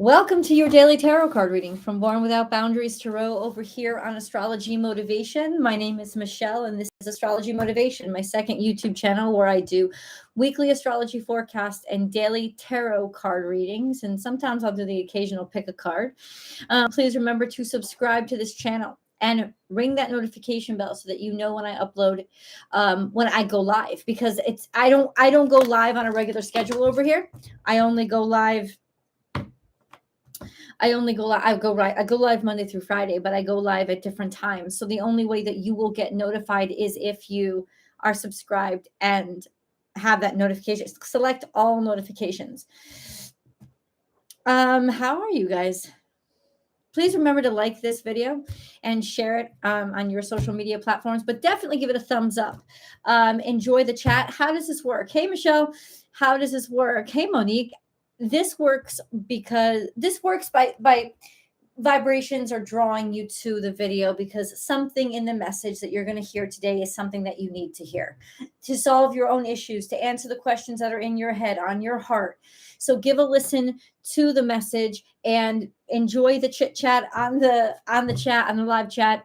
Welcome to your daily tarot card reading from Born Without Boundaries Tarot over here on Astrology Motivation. My name is Michelle, and this is Astrology Motivation, my second YouTube channel where I do weekly astrology forecast and daily tarot card readings. And sometimes I'll do the occasional pick a card. Please remember to subscribe to this channel and ring that notification bell so that you know when I upload, when I go live, because I don't go live on a regular schedule over here. I go live Monday through Friday, but I go live at different times. So the only way that you will get notified is if you are subscribed and have that notification. Select all notifications. How are you guys? Please remember to like this video and share it on your social media platforms, but definitely give it a thumbs up. Enjoy the chat. How does this work? Hey, Michelle, how does this work? Hey, Monique. This works by vibrations are drawing you to the video, because something in the message that you're going to hear today is something that you need to hear to solve your own issues, to answer the questions that are in your head, on your heart. So give a listen to the message and enjoy the chit chat on the live chat.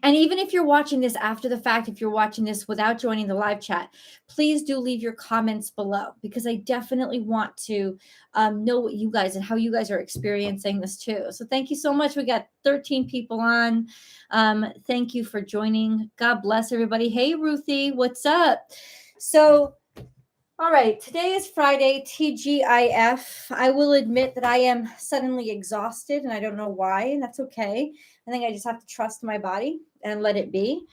And even if you're watching this after the fact, if you're watching this without joining the live chat, please do leave your comments below, because I definitely want to know what you guys and how you guys are experiencing this too. So thank you so much. We got 13 people on. Thank you for joining. God bless everybody. Hey, Ruthie, what's up? So, all right, today is Friday, TGIF. I will admit that I am suddenly exhausted, and I don't know why, and that's okay. I think I just have to trust my body and let it be.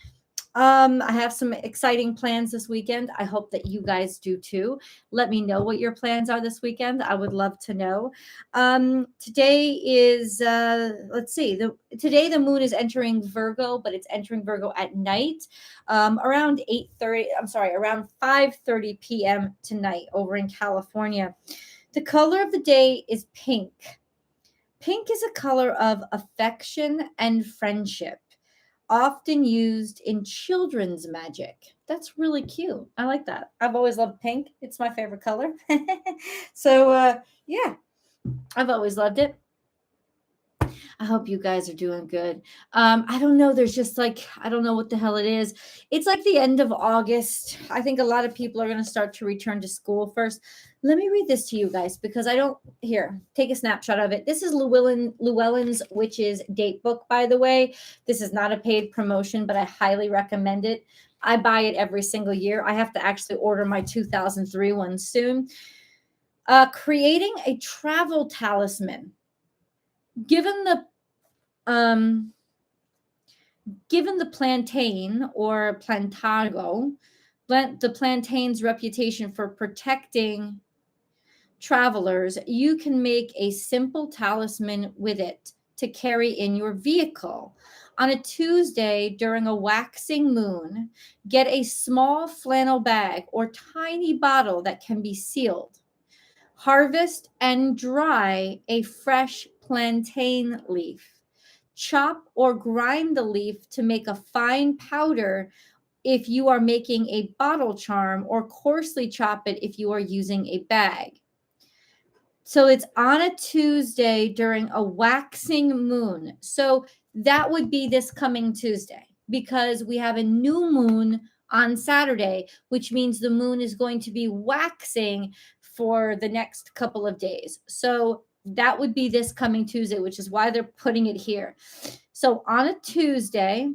I have some exciting plans this weekend. I hope that you guys do too. Let me know what your plans are this weekend. I would love to know. Today is, today the moon is entering Virgo, but it's entering Virgo at night, around 5:30 p.m. tonight over in California. The color of the day is pink. Pink is a color of affection and friendship, often used in children's magic. That's really cute. I like that. I've always loved pink. It's my favorite color. So, yeah, I've always loved it. I hope you guys are doing good. I don't know. There's just I don't know what the hell it is. It's like the end of August. I think a lot of people are going to start to return to school first. Let me read this to you guys, because take a snapshot of it. This is Llewellyn's Witches Date Book, by the way. This is not a paid promotion, but I highly recommend it. I buy it every single year. I have to actually order my 2003 one soon. Creating a travel talisman. Given the plantain or plantago, the plantain's reputation for protecting travelers, you can make a simple talisman with it to carry in your vehicle. On a Tuesday during a waxing moon, get a small flannel bag or tiny bottle that can be sealed. Harvest and dry a fresh plantain leaf. Chop or grind the leaf to make a fine powder if you are making a bottle charm, or coarsely chop it if you are using a bag. So it's on a Tuesday during a waxing moon. So that would be this coming Tuesday, because we have a new moon on Saturday, which means the moon is going to be waxing for the next couple of days. So that would be this coming Tuesday, which is why they're putting it here. So on a Tuesday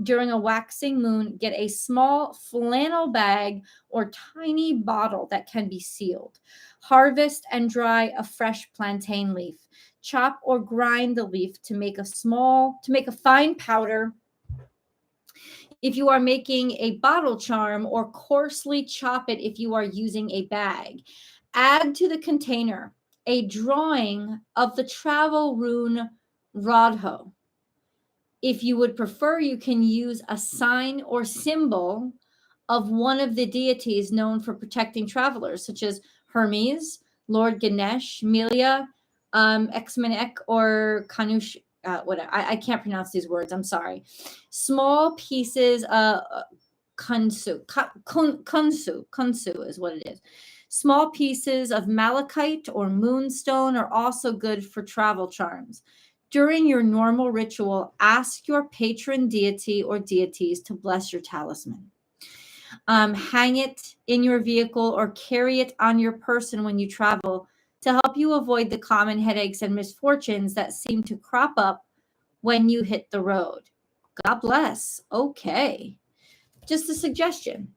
during a waxing moon, get a small flannel bag or tiny bottle that can be sealed. Harvest and dry a fresh plantain leaf. Chop or grind the leaf to make a fine powder if you are making a bottle charm, or coarsely chop it if you are using a bag. Add to the container a drawing of the travel rune Rodho. If you would prefer, you can use a sign or symbol of one of the deities known for protecting travelers, such as Hermes, Lord Ganesh, Melia, Exmenek, or Kanush. Whatever. I can't pronounce these words. I'm sorry. Small pieces, kunsu is what it is. Small pieces of malachite or moonstone are also good for travel charms. During your normal ritual, ask your patron deity or deities to bless your talisman. Hang it in your vehicle or carry it on your person when you travel to help you avoid the common headaches and misfortunes that seem to crop up when you hit the road. God bless. Okay. Just a suggestion.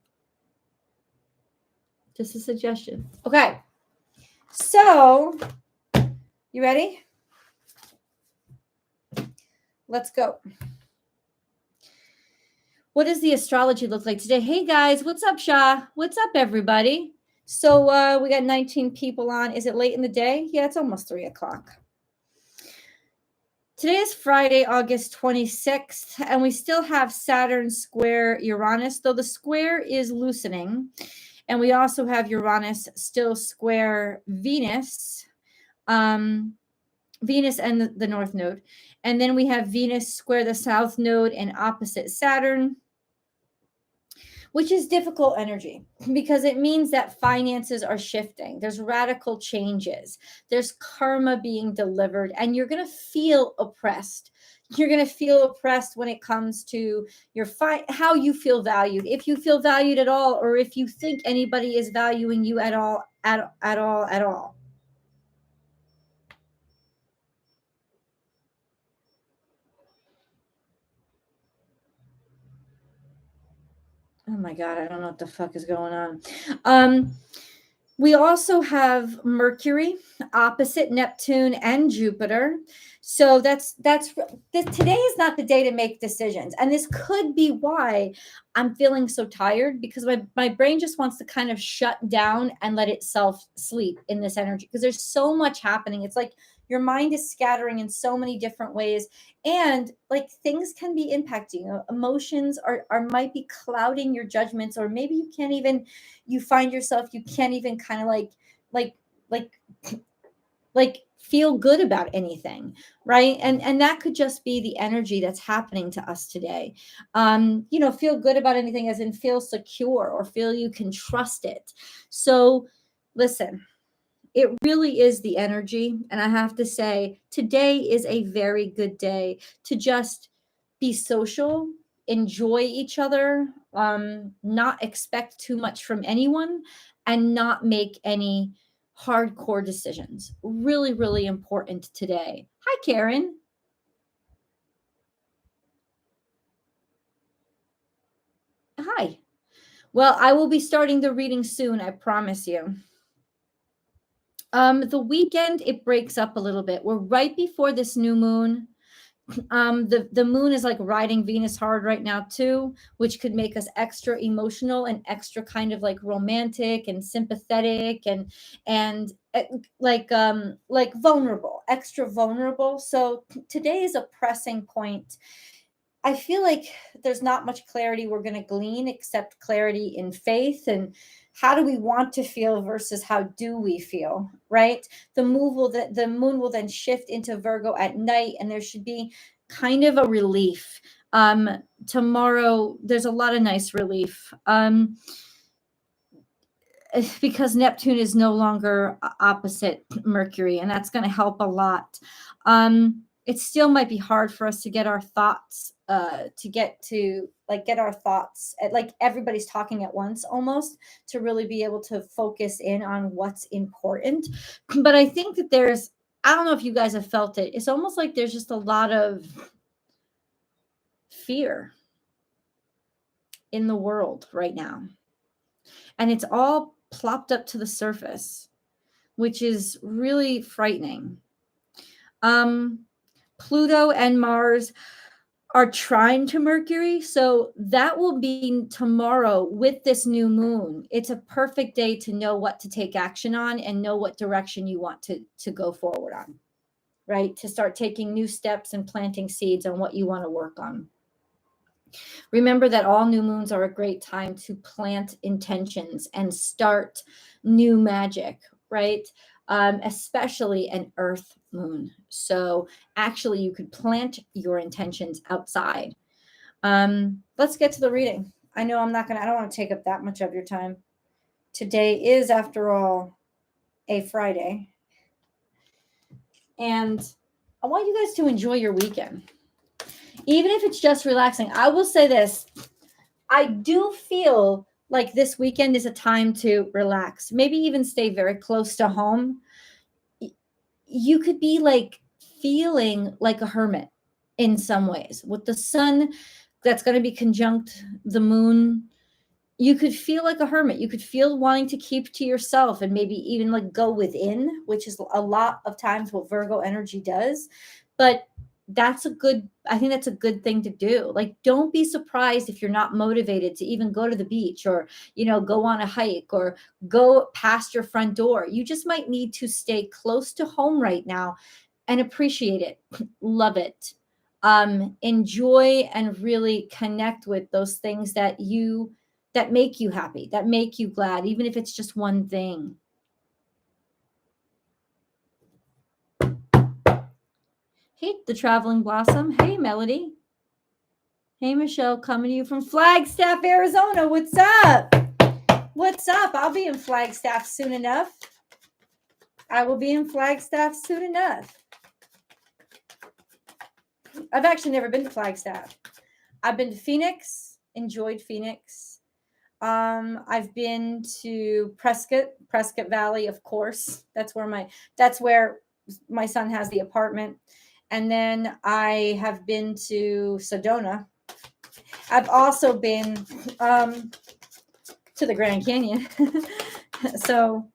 Just a suggestion. Okay. So, you ready? Let's go. What does the astrology look like today? Hey guys, what's up, Shah? What's up, everybody? So we got 19 people on. Is it late in the day? Yeah, it's almost 3 o'clock. Today is Friday, August 26th, and we still have Saturn square Uranus, though the square is loosening. And we also have Uranus still square Venus, Venus and the North Node. And then we have Venus square the South Node and opposite Saturn, which is difficult energy because it means that finances are shifting. There's radical changes. There's karma being delivered, and you're going to feel oppressed. You're going to feel oppressed when it comes to your how you feel valued, if you feel valued at all, or if you think anybody is valuing you at all. Oh my God, I don't know what the fuck is going on. We also have Mercury opposite Neptune and Jupiter. So today is not the day to make decisions. And this could be why I'm feeling so tired, because my brain just wants to kind of shut down and let itself sleep in this energy, because there's so much happening. It's like your mind is scattering in so many different ways, and like things can be impacting. Emotions are might be clouding your judgments, or maybe you find yourself, you can't even kind of like feel good about anything, right? And that could just be the energy that's happening to us today. Feel good about anything as in feel secure or feel you can trust it. So listen, it really is the energy. And I have to say, today is a very good day to just be social, enjoy each other, not expect too much from anyone, and not make any hardcore decisions. Really, really important today. Hi, Karen. Hi. Well, I will be starting the reading soon, I promise you. The weekend, it breaks up a little bit. We're right before this new moon. The moon is like riding Venus hard right now too, which could make us extra emotional and extra kind of like romantic and sympathetic and like vulnerable, extra vulnerable. So today is a pressing point. I feel like there's not much clarity we're going to glean except clarity in faith and how do we want to feel versus how do we feel, right? The moon will then shift into Virgo at night, and there should be kind of a relief. Tomorrow there's a lot of nice relief. Because Neptune is no longer opposite Mercury, and that's going to help a lot. It still might be hard for us to get our thoughts get our thoughts at, like, everybody's talking at once almost, to really be able to focus in on what's important. But I think that I don't know if you guys have felt it. It's almost like there's just a lot of fear in the world right now. And it's all plopped up to the surface, which is really frightening. Pluto and Mars are trine to Mercury, so that will be tomorrow with this new moon. It's a perfect day to know what to take action on and know what direction you want to go forward on, right? To start taking new steps and planting seeds on what you want to work on. Remember that all new moons are a great time to plant intentions and start new magic, right? Especially an earth moon. So actually you could plant your intentions outside. Let's get to the reading. I know I don't want to take up that much of your time. Today is, after all, a Friday. And I want you guys to enjoy your weekend. Even if it's just relaxing. I will say this. I do feel like this weekend is a time to relax. Maybe even stay very close to home. You could be like feeling like a hermit in some ways. With the sun that's going to be conjunct the moon, you could feel like a hermit. You could feel wanting to keep to yourself and maybe even like go within, which is a lot of times what Virgo energy does. But I think that's a good thing to do. Like, don't be surprised if you're not motivated to even go to the beach or, go on a hike or go past your front door. You just might need to stay close to home right now and appreciate it. Love it. Enjoy and really connect with those things that make you happy, that make you glad, even if it's just one thing. Hey, the Traveling Blossom. Hey, Melody. Hey, Michelle, coming to you from Flagstaff, Arizona. What's up? What's up? I'll be in Flagstaff soon enough. I will be in Flagstaff soon enough. I've actually never been to Flagstaff. I've been to Phoenix, enjoyed Phoenix. I've been to Prescott Valley, of course. That's where my son has the apartment. And then I have been to Sedona. I've also been to the Grand Canyon. So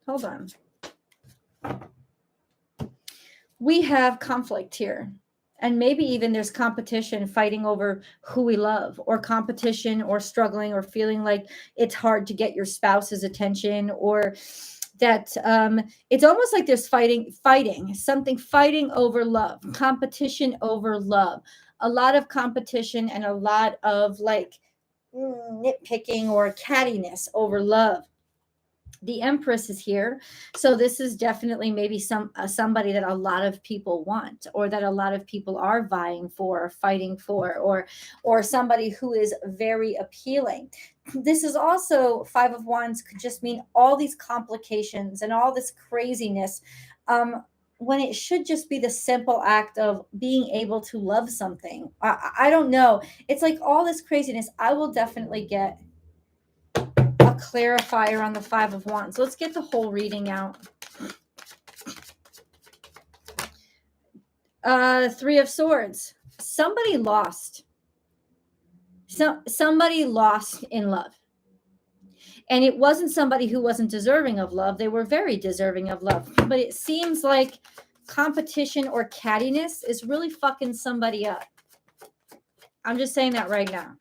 hold on. We have conflict here. And maybe even there's competition, fighting over who we love, or competition, or struggling, or feeling like it's hard to get your spouse's attention, or that it's almost like there's fighting over love, competition over love, a lot of competition and a lot of like nitpicking or cattiness over love. The Empress is here, so this is definitely maybe somebody that a lot of people want, or that a lot of people are vying for, or fighting for, or somebody who is very appealing. This is also Five of Wands, could just mean all these complications and all this craziness, when it should just be the simple act of being able to love something. I don't know. It's like all this craziness. I will definitely get a clarifier on the Five of Wands. Let's get the whole reading out. Three of Swords. Somebody lost. Somebody lost in love. And it wasn't somebody who wasn't deserving of love. They were very deserving of love. But it seems like competition or cattiness is really fucking somebody up. I'm just saying that right now.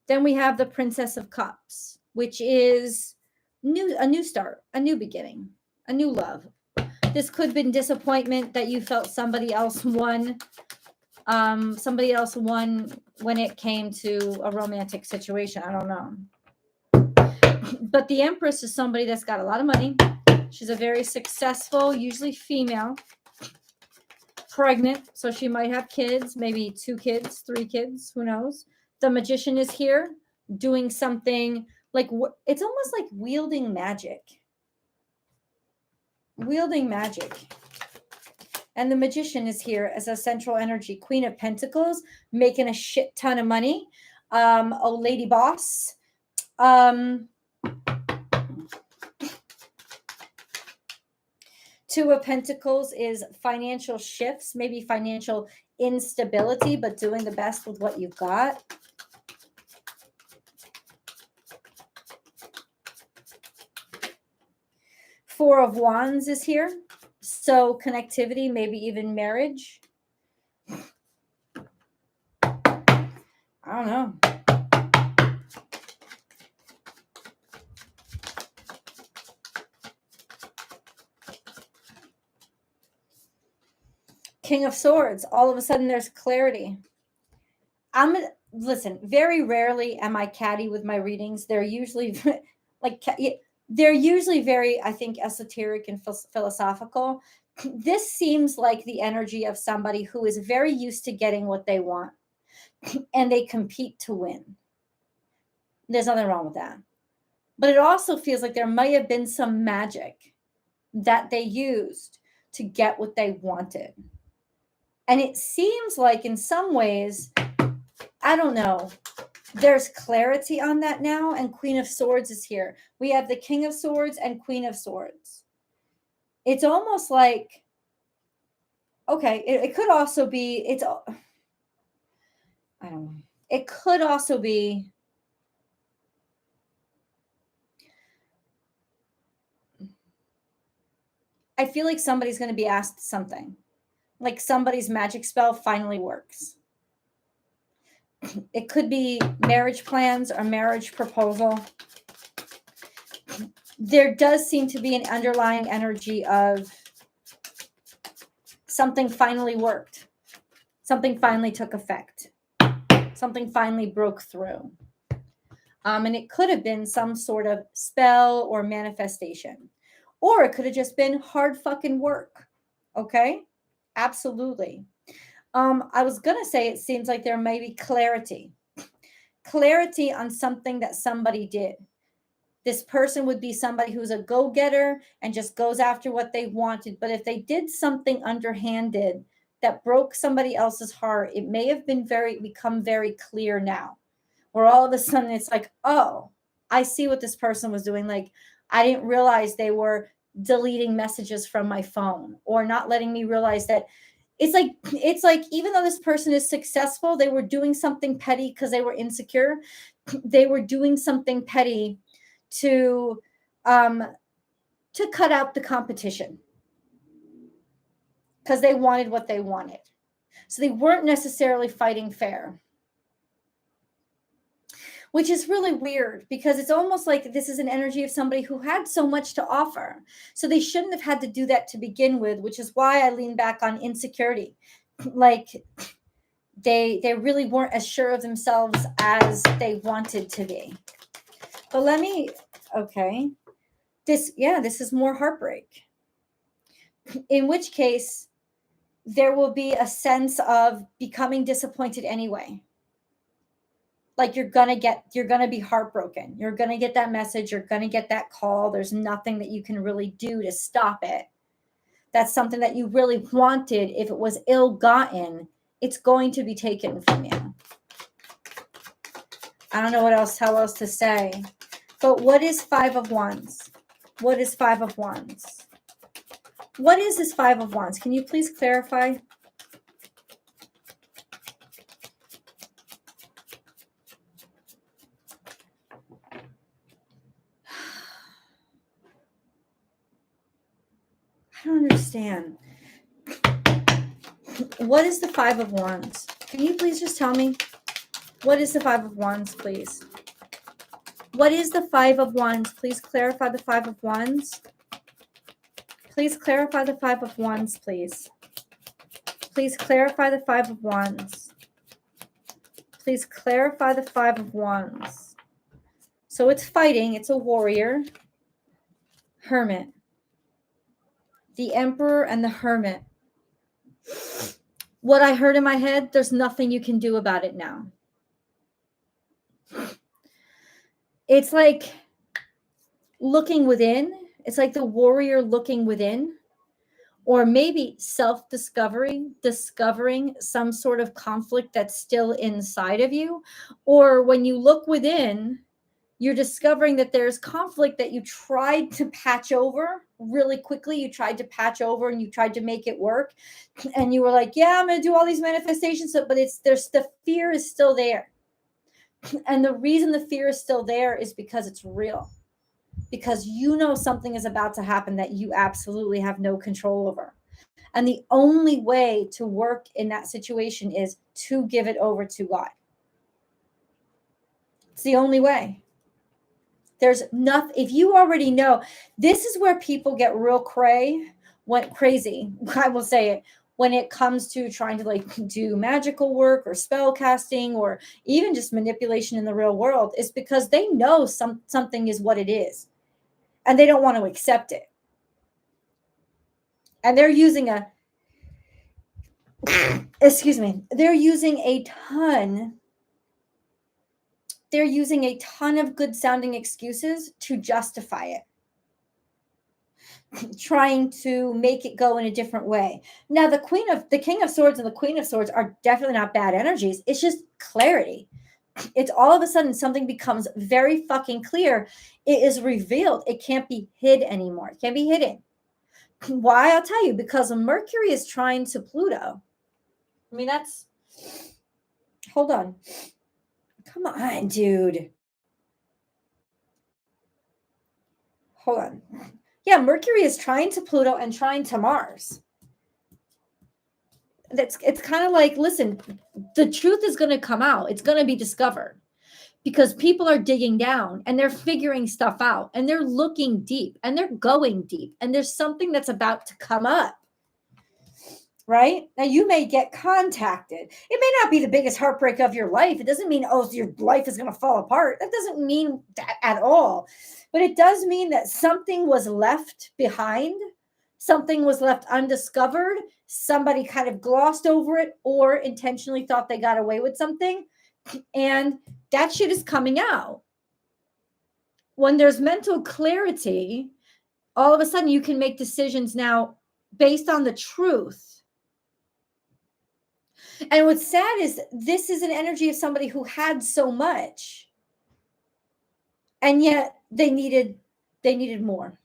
Then we have the Princess of Cups, which is a new start, a new beginning, a new love. This could have been disappointment that you felt somebody else won. Somebody else won when it came to a romantic situation. I don't know. But the Empress is somebody that's got a lot of money. She's a very successful, usually female, pregnant. So she might have kids, maybe 2 kids, 3 kids, who knows? The Magician is here doing something like, it's almost like wielding magic. And the Magician is here as a central energy, Queen of Pentacles, making a shit ton of money. A lady boss. Two of Pentacles is financial shifts, maybe financial instability, but doing the best with what you've got. Four of Wands is here. So connectivity, maybe even marriage. I don't know. King of Swords. All of a sudden there's clarity. Listen, very rarely am I catty with my readings. They're usually they're usually very, I think, esoteric and philosophical. This seems like the energy of somebody who is very used to getting what they want and they compete to win. There's nothing wrong with that. But it also feels like there might have been some magic that they used to get what they wanted. And it seems like in some ways, I don't know, there's clarity on that now. And Queen of Swords is here. We have the King of Swords and Queen of Swords. It's almost like, okay, it could also be, I don't know. It could also be, I feel like somebody's going to be asked something. Like somebody's magic spell finally works. It could be marriage plans or marriage proposal. There does seem to be an underlying energy of something finally worked. Something finally took effect. Something finally broke through. And it could have been some sort of spell or manifestation. Or it could have just been hard fucking work. Okay? Absolutely. I was going to say it seems like there may be clarity. Clarity on something that somebody did. This person would be somebody who's a go-getter and just goes after what they wanted. But if they did something underhanded that broke somebody else's heart, it may have become very clear now. Where all of a sudden it's like, oh, I see what this person was doing. Like, I didn't realize they were deleting messages from my phone or not letting me realize that. It's like even though this person is successful, they were doing something petty because they were insecure. They were doing something petty to cut out the competition because they wanted what they wanted. So they weren't necessarily fighting fair, which is really weird because it's almost like this is an energy of somebody who had so much to offer. So they shouldn't have had to do that to begin with, which is why I lean back on insecurity. Like they really weren't as sure of themselves as they wanted to be. But okay. This is more heartbreak. In which case, there will be a sense of becoming disappointed anyway. Like you're gonna be heartbroken. You're gonna get that message. You're gonna get that call. There's nothing that you can really do to stop it. That's something that you really wanted. If it was ill-gotten, it's going to be taken from you. I don't know how else to say. But what is Five of Wands? What is Five of Wands? What is this Five of Wands? Can you please clarify? I don't understand. What is the Five of Wands? Can you please just tell me? What is the Five of Wands, please? What is the Five of Wands? Please clarify the Five of Wands. Please clarify the Five of Wands, please. Please clarify the Five of Wands. Please clarify the Five of Wands. So it's fighting. It's a warrior. Hermit. The Emperor and the Hermit. What I heard in my head, there's nothing you can do about it now. It's like looking within. It's like the warrior looking within. Or maybe self-discovery, discovering some sort of conflict that's still inside of you. Or when you look within, you're discovering that there's conflict that you tried to patch over really quickly. You tried to patch over and you tried to make it work. And you were like, yeah, I'm going to do all these manifestations. But the fear is still there. And the reason the fear is still there is because it's real. Because you know something is about to happen that you absolutely have no control over. And the only way to work in that situation is to give it over to God. It's the only way. There's nothing. If you already know, this is where people get real crazy. I will say it. When it comes to trying to do magical work or spell casting or even just manipulation in the real world, is because they know something is what it is and they don't want to accept it. And they're using a, excuse me, they're using a ton of good sounding excuses to justify it, trying to make it go in a different way. Now, the King of Swords and the Queen of Swords are definitely not bad energies. It's just clarity. It's all of a sudden something becomes very fucking clear. It is revealed. It can't be hid anymore. It can't be hidden. Why? I'll tell you, because Mercury is trying to Pluto. I mean, hold on. Come on, dude. Hold on. Yeah, Mercury is trying to Pluto and trying to Mars. It's kind of like, listen, the truth is going to come out. It's going to be discovered because people are digging down and they're figuring stuff out and they're looking deep and they're going deep and there's something that's about to come up. Right? Now you may get contacted. It may not be the biggest heartbreak of your life. It doesn't mean, oh, your life is going to fall apart. That doesn't mean that at all. But it does mean that something was left behind. Something was left undiscovered. Somebody kind of glossed over it or intentionally thought they got away with something. And that shit is coming out. When there's mental clarity, all of a sudden you can make decisions now based on the truth. And what's sad is this is an energy of somebody who had so much, and yet they needed more.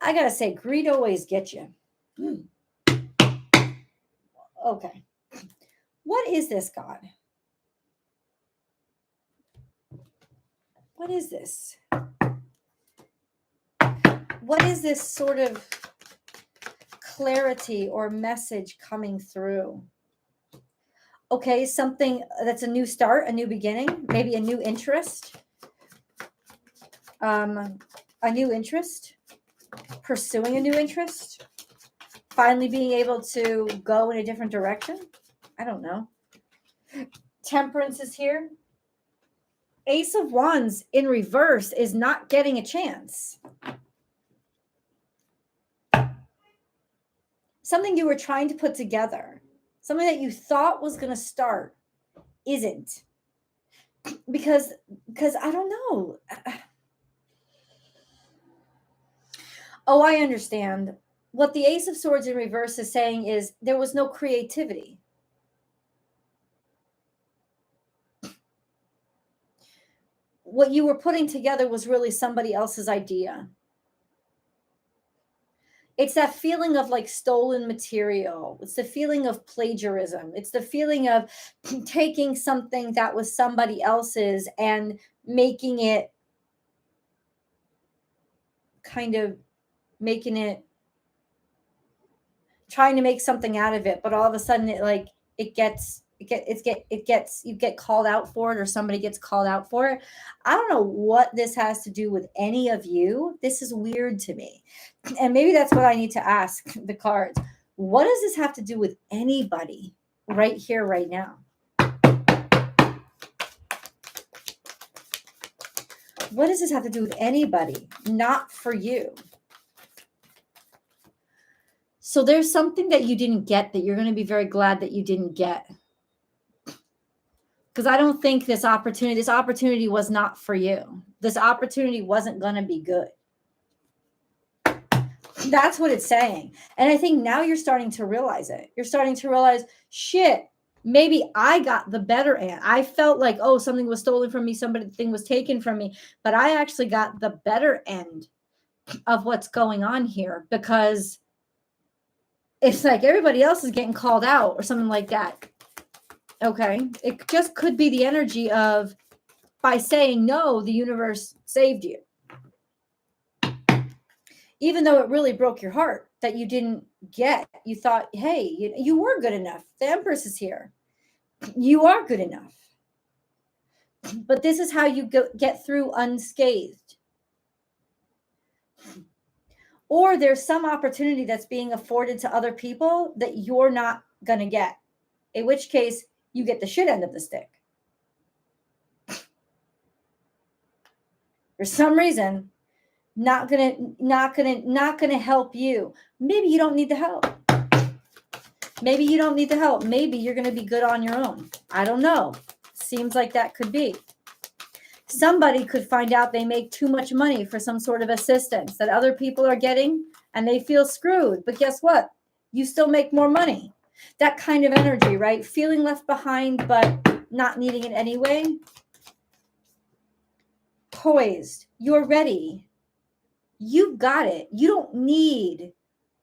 I gotta say, greed always gets you. Okay. What is this, God? What is this? What is this sort of clarity or message coming through? Okay, something that's a new start, a new beginning, maybe a new interest. A new interest, pursuing a new interest, finally being able to go in a different direction. I don't know. Temperance is here. Ace of Wands in reverse is not getting a chance. Something you were trying to put together, something that you thought was going to start, isn't. Because I don't know. Oh, I understand. What the Ace of Swords in reverse is saying is there was no creativity. What you were putting together was really somebody else's idea. It's that feeling of like stolen material. It's the feeling of plagiarism. It's the feeling of taking something that was somebody else's and making it trying to make something out of it, but all of a sudden you get called out for it, or somebody gets called out for it. I don't know what this has to do with any of you. This is weird to me. And maybe that's what I need to ask the cards. What does this have to do with anybody right here, right now? What does this have to do with anybody? Not for you. So there's something that you didn't get that you're going to be very glad that you didn't get. Because I don't think this opportunity was not for you. This opportunity wasn't going to be good. That's what it's saying. And I think now you're starting to realize it. You're starting to realize, shit, maybe I got the better end. I felt like, oh, something was stolen from me. Something was taken from me. But I actually got the better end of what's going on here, because it's like everybody else is getting called out or something like that. Okay. It just could be the energy of, by saying no, the universe saved you. Even though it really broke your heart that you didn't get. You thought, hey, you were good enough. The Empress is here. You are good enough. But this is how you get through unscathed. Or there's some opportunity that's being afforded to other people that you're not going to get. In which case, you get the shit end of the stick. For some reason, not gonna help you. Maybe you don't need the help. Maybe you don't need the help. Maybe you're gonna be good on your own. I don't know. Seems like that could be. Somebody could find out they make too much money for some sort of assistance that other people are getting, and they feel screwed. But guess what? You still make more money. That kind of energy, right? Feeling left behind, but not needing it anyway. Poised. You're ready. You've got it. You don't need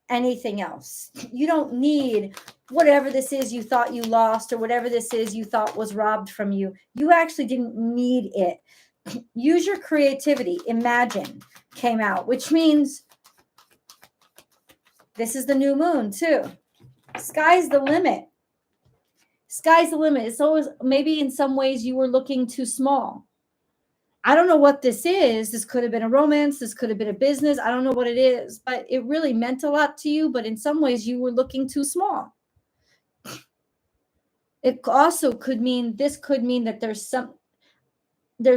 anything else. You don't need whatever this is you thought you lost, or whatever this is you thought was robbed from you. You actually didn't need it. Use your creativity. Imagine came out, which means this is the new moon too. Sky's the limit. Sky's the limit. It's always, maybe in some ways you were looking too small. I don't know what this is. This could have been a romance. This could have been a business. I don't know what it is, but it really meant a lot to you. But in some ways you were looking too small. It also could mean, this could mean that there's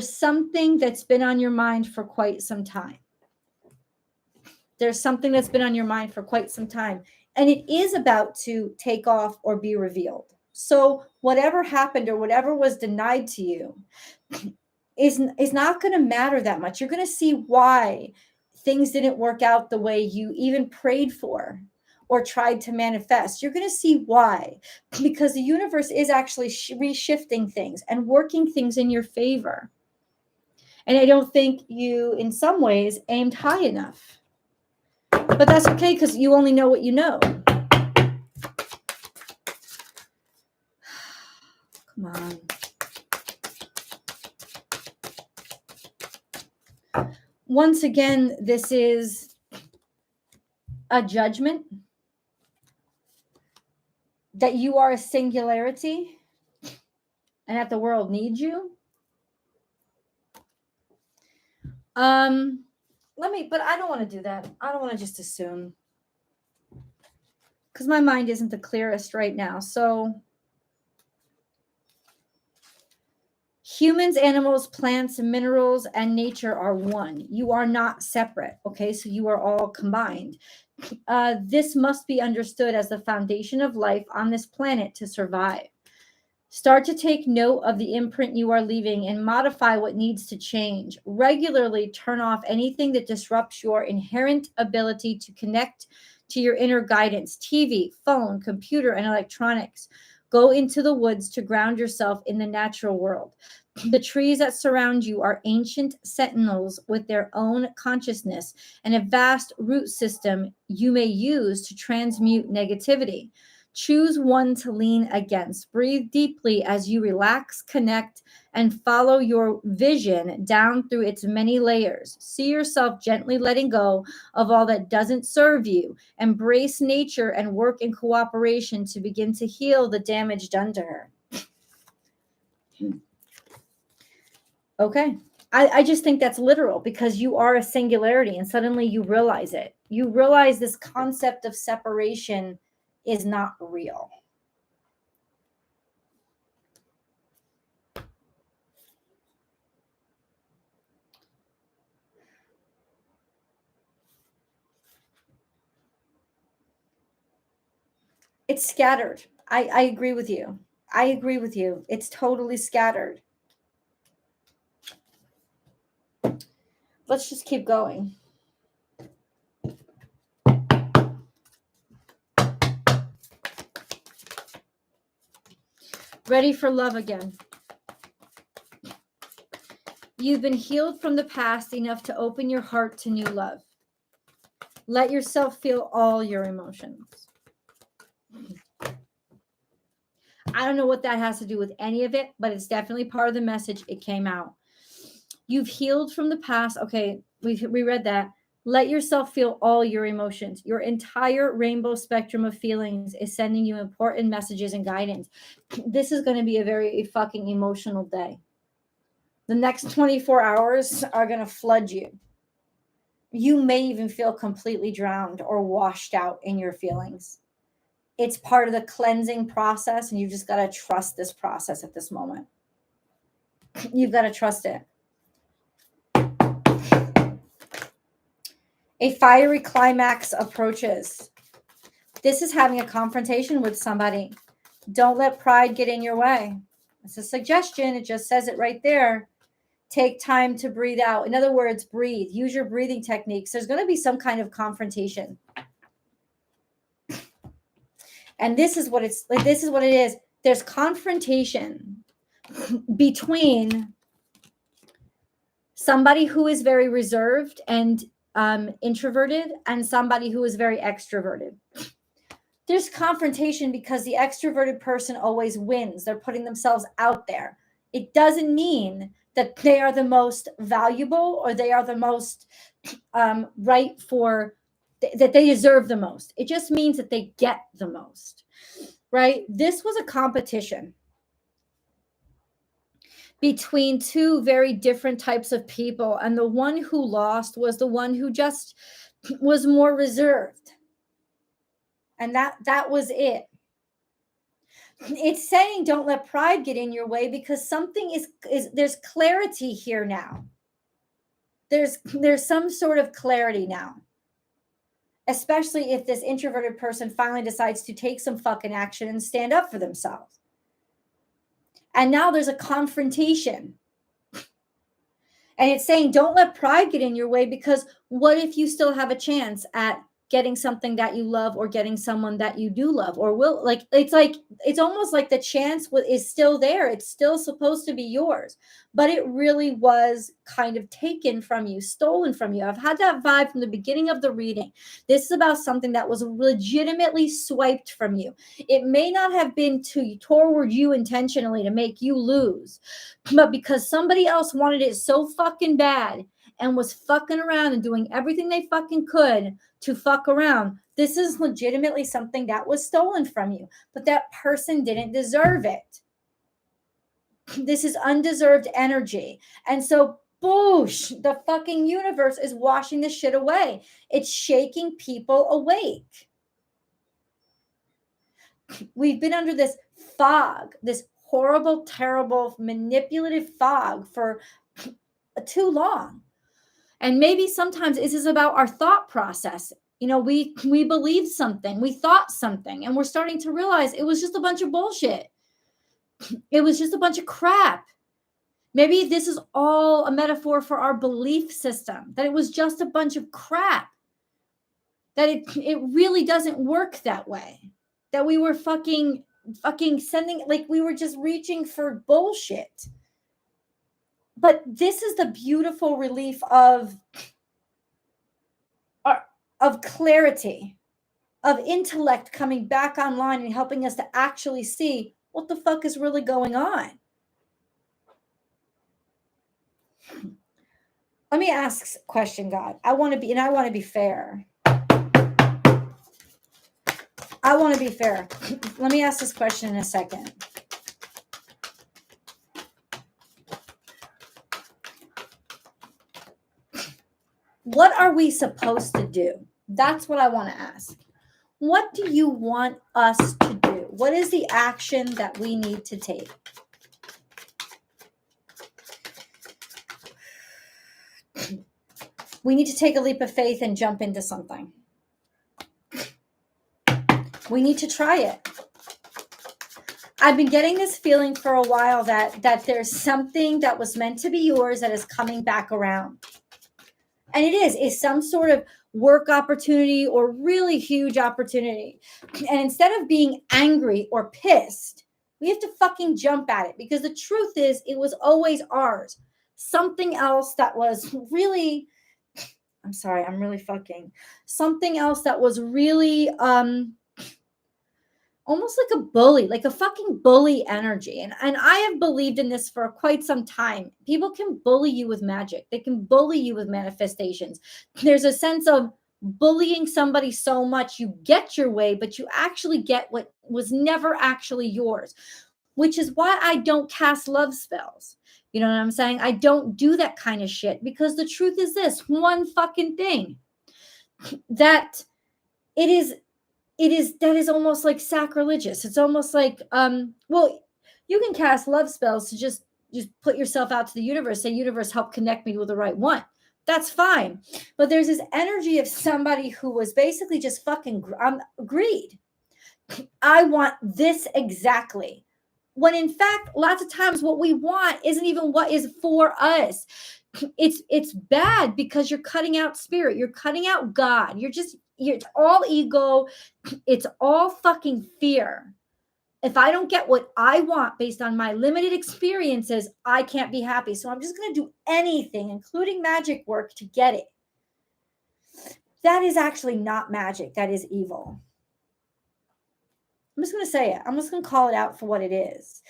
something that's been on your mind for quite some time. There's something that's been on your mind for quite some time, and it is about to take off or be revealed. So whatever happened or whatever was denied to you is not going to matter that much. You're going to see why things didn't work out the way you even prayed for or tried to manifest. You're going to see why, because the universe is actually reshifting things and working things in your favor. And I don't think you, in some ways, aimed high enough. But that's okay, because you only know what you know. Come on. Once again, this is a judgment that you are a singularity and that the world needs you. But I don't want to do that. I don't want to just assume, because my mind isn't the clearest right now. So humans, animals, plants, minerals, and nature are one. You are not separate. Okay. So you are all combined. This must be understood as the foundation of life on this planet to survive. Start to take note of the imprint you are leaving and modify what needs to change. Regularly turn off anything that disrupts your inherent ability to connect to your inner guidance. TV, phone, computer, and electronics. Go into the woods to ground yourself in the natural world. The trees that surround you are ancient sentinels with their own consciousness and a vast root system you may use to transmute negativity. Choose one to lean against. Breathe deeply as you relax, connect, and follow your vision down through its many layers. See yourself gently letting go of all that doesn't serve you. Embrace nature and work in cooperation to begin to heal the damage done to her. Okay. I just think that's literal, because you are a singularity and suddenly you realize it. You realize this concept of separation is not real. It's scattered. I agree with you. I agree with you. It's totally scattered. Let's just keep going. Ready for love again. You've been healed from the past enough to open your heart to new love. Let yourself feel all your emotions. I don't know what that has to do with any of it, but it's definitely part of the message. It came out. You've healed from the past. Okay, we read that. Let yourself feel all your emotions. Your entire rainbow spectrum of feelings is sending you important messages and guidance. This is going to be a very fucking emotional day. The next 24 hours are going to flood you. You may even feel completely drowned or washed out in your feelings. It's part of the cleansing process, and you've just got to trust this process at this moment. You've got to trust it. A fiery climax approaches. This is having a confrontation with somebody. Don't let pride get in your way. It's a suggestion. It just says it right there. Take time to breathe out. In other words, breathe. Use your breathing techniques. There's going to be some kind of confrontation. And this is what it's like. This is what it is. There's confrontation between somebody who is very reserved and introverted and somebody who is very extroverted. There's confrontation because the extroverted person always wins. They're putting themselves out there. It doesn't mean that they are the most valuable or they are the most right for, that they deserve the most. It just means that they get the most, right? This was a competition between two very different types of people. And the one who lost was the one who just was more reserved. And that was it. It's saying don't let pride get in your way because something is there's clarity here now. There's some sort of clarity now. Especially if this introverted person finally decides to take some fucking action and stand up for themselves. And now there's a confrontation. And it's saying don't let pride get in your way because what if you still have a chance at getting something that you love or getting someone that you do love or will, like it's almost like the chance is still there. It's still supposed to be yours, but it really was kind of taken from you, stolen from you. I've had that vibe from the beginning of the reading. This is about something that was legitimately swiped from you. It may not have been toward you intentionally to make you lose, but because somebody else wanted it so fucking bad and was fucking around and doing everything they fucking could to fuck around. This is legitimately something that was stolen from you, but that person didn't deserve it. This is undeserved energy. And so, boosh, the fucking universe is washing this shit away. It's shaking people awake. We've been under this fog, this horrible, terrible, manipulative fog for too long. And maybe sometimes this is about our thought process. You know, we believed something, we thought something, and we're starting to realize it was just a bunch of bullshit. It was just a bunch of crap. Maybe this is all a metaphor for our belief system, that it was just a bunch of crap, that it really doesn't work that way, that we were fucking sending, like we were just reaching for bullshit. But this is the beautiful relief of clarity, of intellect coming back online and helping us to actually see what the fuck is really going on. Let me ask a question, God. I want to be fair. I want to be fair. Let me ask this question in a second. What are we supposed to do? That's what I want to ask. What do you want us to do? What is the action that we need to take? We need to take a leap of faith and jump into something. We need to try it. I've been getting this feeling for a while that there's something that was meant to be yours that is coming back around. And it's some sort of work opportunity or really huge opportunity. And instead of being angry or pissed, we have to fucking jump at it because the truth is it was always ours. Something else that was really, something else that was really, almost like a bully, like a fucking bully energy. And I have believed in this for quite some time. People can bully you with magic. They can bully you with manifestations. There's a sense of bullying somebody so much you get your way, but you actually get what was never actually yours, which is why I don't cast love spells. You know what I'm saying? I don't do that kind of shit because the truth is this one fucking thing, that that is almost like sacrilegious. It's almost like, well, you can cast love spells to just put yourself out to the universe, say, universe, help connect me with the right one. That's fine. But there's this energy of somebody who was basically just fucking greed. I want this exactly. When in fact, lots of times what we want isn't even what is for us. It's bad because you're cutting out spirit. You're cutting out God. It's all ego. It's all fucking fear. If I don't get what I want based on my limited experiences, I can't be happy. So I'm just going to do anything, including magic work, to get it. That is actually not magic. That is evil. I'm just going to say it. I'm just going to call it out for what it is.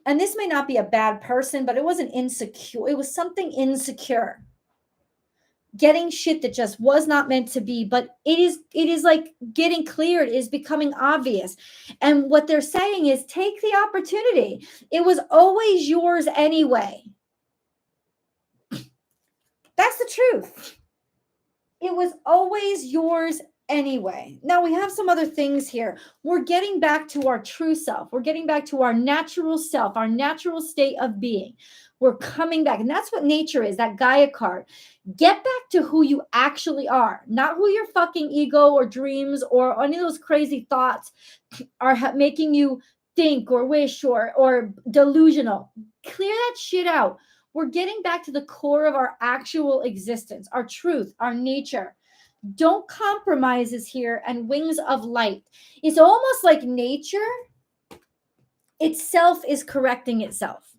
And this may not be a bad person, but it wasn't insecure. It was something insecure. Getting shit that just was not meant to be, but it is like getting cleared, is becoming obvious. And what they're saying is take the opportunity. It was always yours anyway. That's the truth. It was always yours anyway. Now we have some other things here. We're getting back to our true self. We're getting back to our natural self, our natural state of being. We're coming back. And that's what nature is, that Gaia card. Get back to who you actually are, not who your fucking ego or dreams or any of those crazy thoughts are making you think or wish or delusional. Clear that shit out. We're getting back to the core of our actual existence, our truth, our nature. Don't compromise is here, and wings of light. It's almost like nature itself is correcting itself.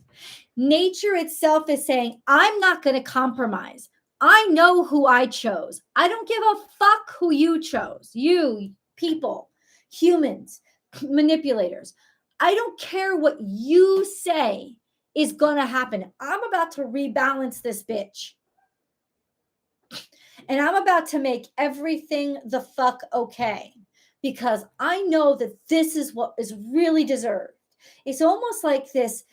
Nature itself is saying, I'm not going to compromise. I know who I chose. I don't give a fuck who you chose. You, people, humans, manipulators. I don't care what you say is going to happen. I'm about to rebalance this bitch. And I'm about to make everything the fuck okay. Because I know that this is what is really deserved. It's almost like this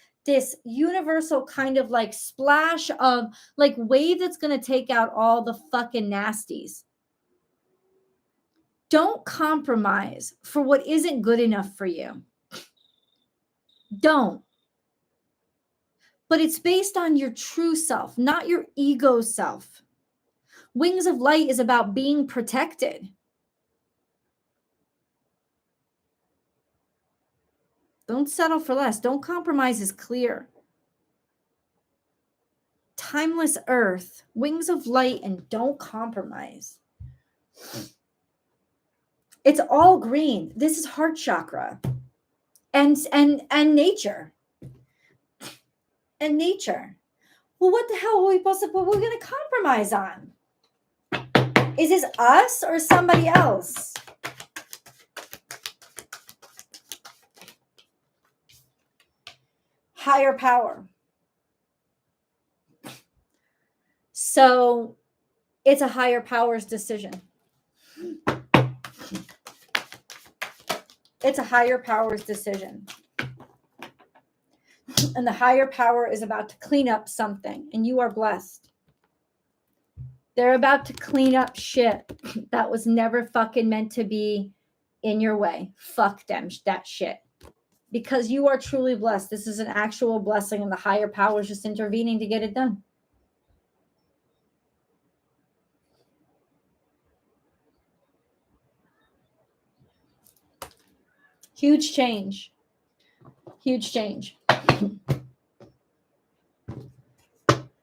universal kind of like splash of like wave that's going to take out all the fucking nasties. Don't compromise for what isn't good enough for you. Don't. But it's based on your true self, not your ego self. Wings of Light is about being protected. Don't settle for less. Don't compromise is clear. Timeless Earth, Wings of Light, and don't compromise. It's all green. This is heart chakra. And nature. And nature. Well, what the hell are we supposed to put? We're going to compromise on? Is this us or somebody else? Higher power. So it's a higher power's decision. It's a higher power's decision. And the higher power is about to clean up something, and you are blessed. They're about to clean up shit that was never fucking meant to be in your way. Fuck them, that shit. Because you are truly blessed. This is an actual blessing, and the higher power is just intervening to get it done. Huge change. Huge change.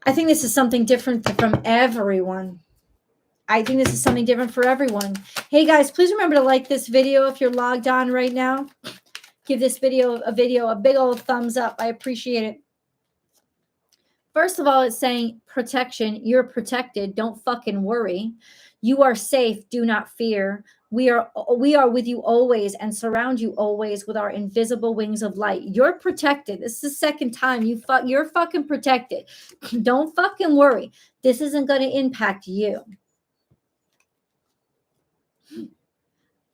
I think this is something different from everyone. I think this is something different for everyone. Hey guys, please remember to like this video if you're logged on right now. Give this video a big old thumbs up. I appreciate it. First of all, it's saying protection. You're protected. Don't fucking worry. You are safe. Do not fear. We are with you always and surround you always with our invisible wings of light. You're protected. This is the second time you're fucking protected. Don't fucking worry. This isn't going to impact you.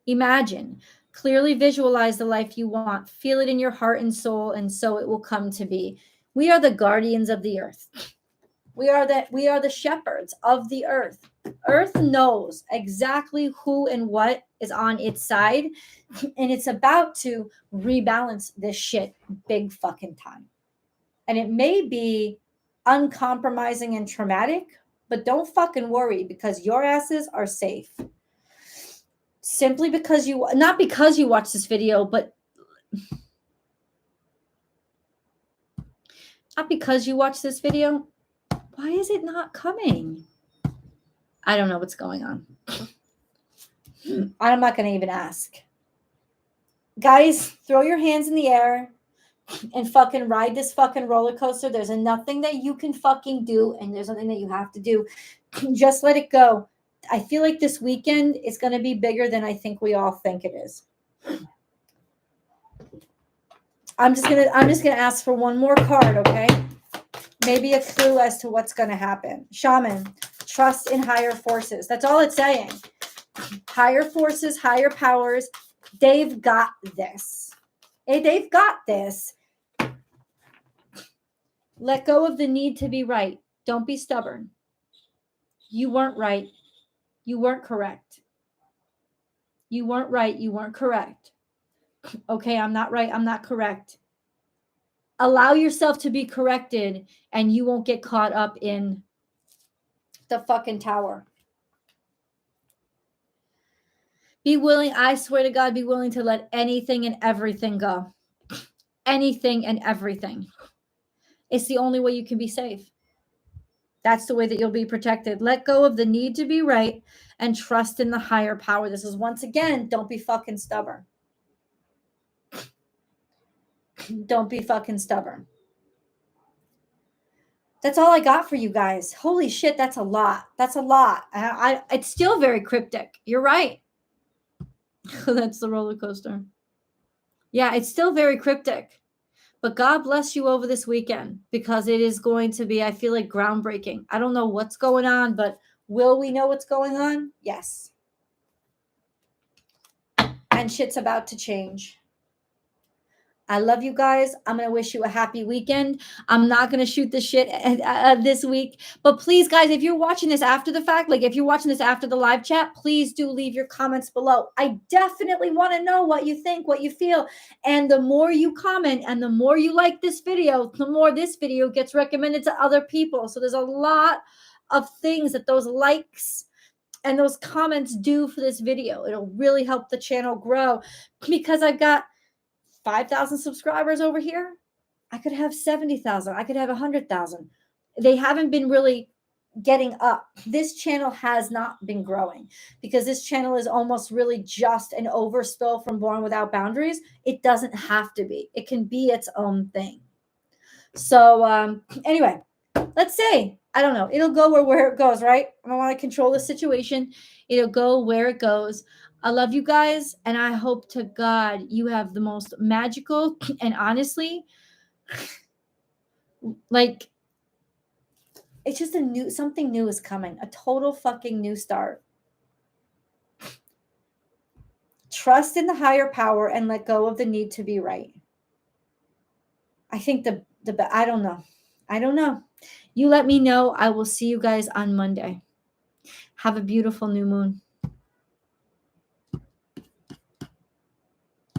Imagine, clearly visualize the life you want. Feel it in your heart and soul, and so it will come to be. We are the guardians of the earth. We are the shepherds of the earth. Earth knows exactly who and what is on its side, and it's about to rebalance this shit big fucking time. And it may be uncompromising and traumatic, But don't fucking worry, because your asses are safe. Simply because not because you watch this video, but not because you watch this video. Why is it not coming? I don't know what's going on. I'm not going to even ask. Guys, throw your hands in the air and fucking ride this fucking roller coaster. There's nothing that you can fucking do, and there's nothing that you have to do. Just let it go. I feel like this weekend is going to be bigger than I think we all think it is. I'm just gonna ask for one more card, okay? Maybe a clue as to what's gonna happen. Shaman, trust in higher forces. That's all it's saying. Higher forces, higher powers, they've got this. Hey, they've got this. Let go of the need to be right. Don't be stubborn. You weren't right. You weren't correct. You weren't right. You weren't correct. Okay, I'm not right. I'm not correct. Allow yourself to be corrected, and you won't get caught up in the fucking tower. Be willing, I swear to God, be willing to let anything and everything go. Anything and everything. It's the only way you can be safe. That's the way that you'll be protected. Let go of the need to be right and trust in the higher power. This is, once again, don't be fucking stubborn. Don't be fucking stubborn. That's all I got for you guys. Holy shit, that's a lot. That's a lot. It's still very cryptic. You're right. That's the roller coaster. Yeah, it's still very cryptic. But God bless you over this weekend, because it is going to be, I feel like, groundbreaking. I don't know what's going on, but will we know what's going on? Yes. And shit's about to change. I love you guys. I'm going to wish you a happy weekend. I'm not going to shoot the shit this week. But please, guys, if you're watching this after the fact, like if you're watching this after the live chat, please do leave your comments below. I definitely want to know what you think, what you feel. And the more you comment and the more you like this video, the more this video gets recommended to other people. So there's a lot of things that those likes and those comments do for this video. It'll really help the channel grow, because I've got 5,000 subscribers over here. I could have 70,000. I could have 100,000. They haven't been really getting up. This channel has not been growing, because this channel is almost really just an overspill from Born Without Boundaries. It doesn't have to be. It can be its own thing. So anyway, let's see. I don't know. It'll go where it goes, right? I don't want to control the situation. It'll go where it goes. I love you guys, and I hope to God you have the most magical, and honestly, like, it's just something new is coming. A total fucking new start. Trust in the higher power and let go of the need to be right. I think I don't know. I don't know. You let me know. I will see you guys on Monday. Have a beautiful new moon.